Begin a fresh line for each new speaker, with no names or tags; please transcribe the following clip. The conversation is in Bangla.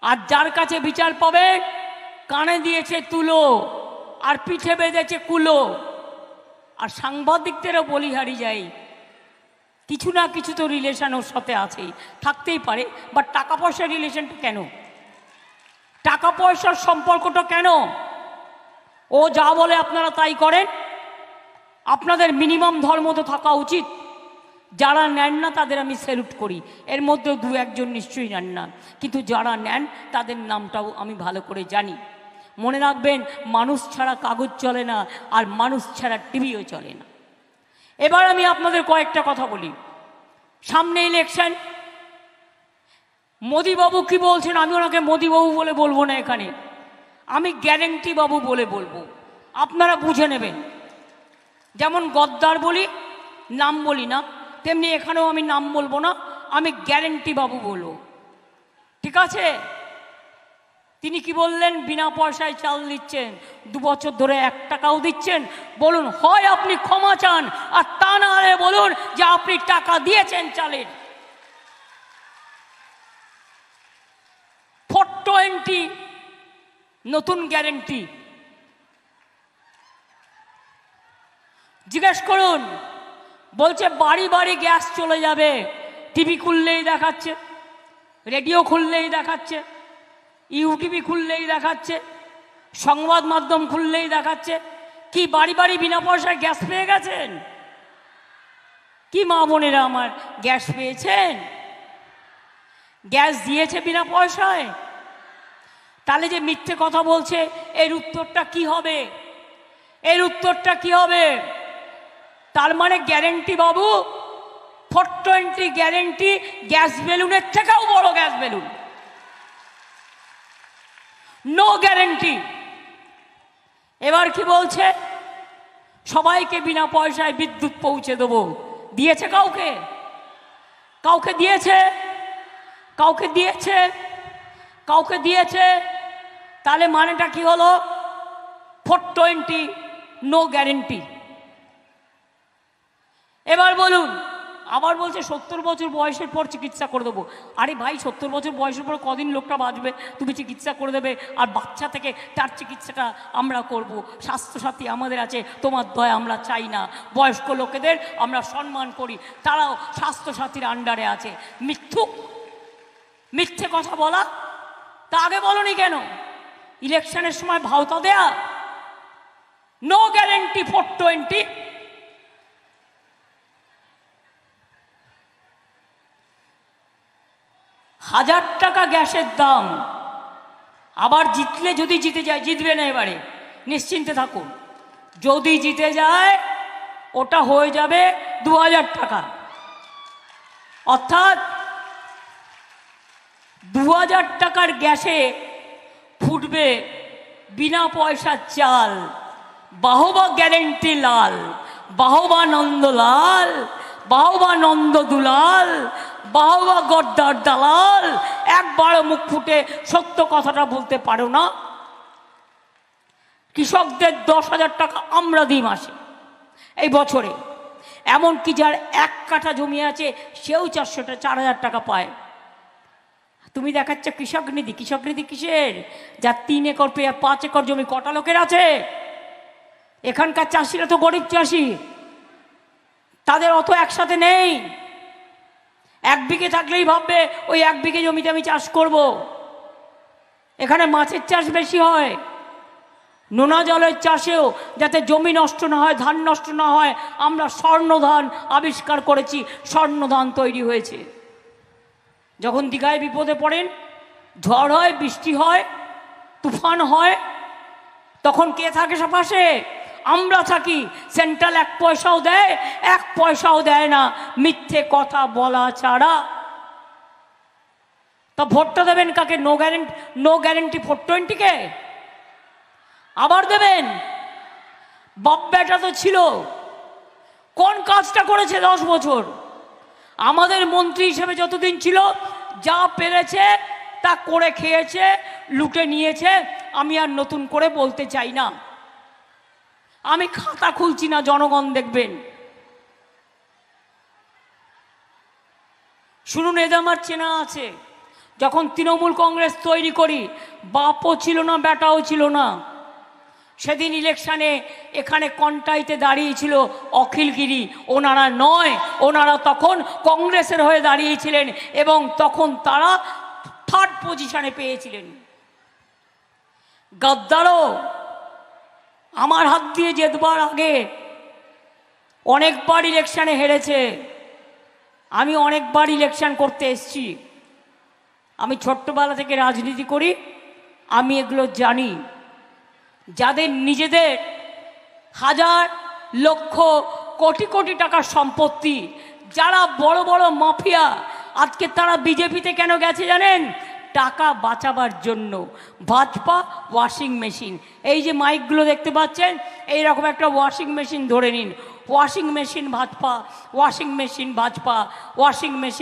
আর যার কাছে বিচার পাবে কানে দিয়েছে তুলো আর পিঠে বেঁধেছে কুলো। আর সাংবাদিকদেরও বলিহারি যায়, কিছু না কিছু তো রিলেশন ওর সাথে আছেই, থাকতেই পারে, বাট টাকা পয়সার রিলেশনটা কেন? টাকা পয়সার সম্পর্কটা কেন? ও যা বলে আপনারা তাই করেন। আপনাদের মিনিমাম ধর্ম তো থাকা উচিত। যারা নেন না তাদের আমি স্যালুট করি, এর মধ্যেও দু একজন নিশ্চয়ই নেন না, কিন্তু যারা নেন তাদের নামটাও আমি ভালো করে জানি। মনে রাখবেন, মানুষ ছাড়া কাগজ চলে না, আর মানুষ ছাড়া টিভিও চলে না। এবার আমি আপনাদের কয়েকটা কথা বলি। সামনে ইলেকশন, মোদিবাবু কি বলছেন, আমি ওনাকে মোদিবাবু বলে বলবো না, এখানে আমি গ্যারেন্টি বাবু বলে বলবো, আপনারা বুঝে নেবেন। যেমন গদ্দার বলি, নাম বলি না, তেমনি এখানেও আমি নাম বলবো না, আমি গ্যারেন্টি বাবু বলবো, ঠিক আছে? তিনি কি বললেন? বিনা পয়সায় চাল দিচ্ছেন, 2 বছর ধরে 1 টাকাও দিচ্ছেন। বলুন, হয় আপনি ক্ষমা চান, আর তা না হলে বলুন যে আপনি টাকা দিয়েছেন চালের। 420 নতুন গ্যারেন্টি। জিজ্ঞেস করুন, বলছে বাড়ি বাড়ি গ্যাস চলে যাবে। টিভি খুললেই দেখাচ্ছে, রেডিও খুললেই দেখাচ্ছে, ইউটিভি খুললেই দেখাচ্ছে, সংবাদ মাধ্যম খুললেই দেখাচ্ছে। কি বাড়ি বাড়ি বিনা পয়সায় গ্যাস পেয়ে গেছেন? কি মা বোনেরা আমার, গ্যাস পেয়েছেন? গ্যাস দিয়েছে বিনা পয়সায়? তাহলে যে মিথ্যে কথা বলছে, এর উত্তরটা কি হবে? এর উত্তরটা কি হবে? তার মানে গ্যারেন্টি বাবু 420 গ্যারেন্টি গ্যাস বেলুনের থেকেও বড় গ্যাস বেলুন। No guarantee. এবার কি বলছে? সবাইকে বিনা পয়সায় বিদ্যুৎ পৌঁছে দেবো। দিয়েছে কাউকে? কাউকে দিয়েছে? কাউকে দিয়েছে? কাউকে দিয়েছে? তাহলে মানেটা কি হলো? 420 নো গ্যারেন্টি। এবার বলুন, আবার বলছে 70 বছর বয়সের পর চিকিৎসা করে দেবো। আরে ভাই, 70 বছর বয়সের পর কদিন লোকটা বাঁচবে? তুমি চিকিৎসা করে দেবে, আর বাচ্চা থেকে তার চিকিৎসাটা আমরা করব। স্বাস্থ্যসাথী আমাদের আছে, তোমার দয়া আমরা চাই না। বয়স্ক লোকেদের আমরা সম্মান করি, তারাও স্বাস্থ্যসাথীর আন্ডারে আছে। মিথ্যুক, মিথ্যে কথা বলা। তা আগে বলনি কেন? ইলেকশনের সময় ভাওতা দেয়া। No guarantee 420। হাজার টাকা গ্যাসের দাম। আবার জিতলে, যদি জিতে যায়, জিতবে না এবারে, নিশ্চিন্তে থাকুন, যদি জিতে যায় ওটা হয়ে যাবে 2000 টাকা। অর্থাৎ 2000 টাকার গ্যাসে ফুটবে বিনা পয়সার চাল। বাহবা গ্যারেন্টি লাল, বাহবা নন্দলাল, বাহবা নন্দ দুলাল, বাহবা গদ্দার দালাল। একবারও মুখ ফুটে সত্য কথাটা বলতে পারো না। কৃষকদের 10,000 টাকা আমরা দিই মাসে, এই বছরে। এমনকি যার 1 কাঠা জমি আছে সেও 4,000 টাকা পায়। তুমি দেখাচ্ছ কৃষক নিধি। কৃষক নিধি কিসের? যার 3 একর 5 একর জমি, কটা লোকের আছে? এখানকার চাষিরা তো গরিব চাষি, তাদের অত একসাথে নেই। 1 বিঘে থাকলেই ভাববে ওই 1 বিঘে জমিতে আমি চাষ করব। এখানে মাছের চাষ বেশি হয়, নোনা জলের চাষেও যাতে জমি নষ্ট না হয়, ধান নষ্ট না হয়, আমরা স্বর্ণ ধান আবিষ্কার করেছি। স্বর্ণ ধান তৈরি হয়েছে। যখন দীঘায় বিপদে পড়েন, ঝড় হয়, বৃষ্টি হয়, তুফান হয়, তখন কে থাকে পাশে? আমরা থাকি। সেন্ট্রাল 1 পয়সাও দেয়, 1 পয়সাও দেয় না, মিথ্যে কথা বলা ছাড়া। তা ভোটটা দেবেন কাকে? নো গ্যারেন্টি 420 কে আবার দেবেন? বাপ বেটা তো ছিল, কোন কাজটা করেছে 10 বছর? আমাদের মন্ত্রী হিসেবে যতদিন ছিল যা পেরেছে তা করে খেয়েছে, লুটে নিয়েছে। আমি আর নতুন করে বলতে চাই না, আমি খাতা খুলছি না, জনগণ দেখবেন। শুনুন, এদের আমার চেনা আছে। যখন তৃণমূল কংগ্রেস তৈরি করি, বাপও ছিল না, বেটাও ছিল না। সেদিন ইলেকশানে এখানে কন্টাইতে দাঁড়িয়েছিল অখিলগিরি, ওনারা নয়, ওনারা তখন কংগ্রেসের হয়ে দাঁড়িয়েছিলেন এবং তখন তারা 3rd পজিশনে পেয়েছিলেন। গদ্দারও আমার হাত দিয়ে জেতবার আগে অনেকবার ইলেকশানে হেরেছে। আমি অনেকবার ইলেকশান করতে এসেছি, আমি ছোট্টবেলা থেকে রাজনীতি করি, আমি এগুলো জানি। যাদের নিজেদের হাজার লক্ষ কোটি কোটি টাকার সম্পত্তি, যারা বড় বড় মাফিয়া, আজকে তারা বিজেপিতে কেন গেছে জানেন? টাকা বাঁচাবার জন্য। ভাজপা ওয়াশিং মেশিন, এই যে মাইকগুলো দেখতে পাচ্ছেন, এই রকম একটা ওয়াশিং মেশিন ধরে নিন। Washing machine Bhajpa, washing machine Bhajpa, washing machine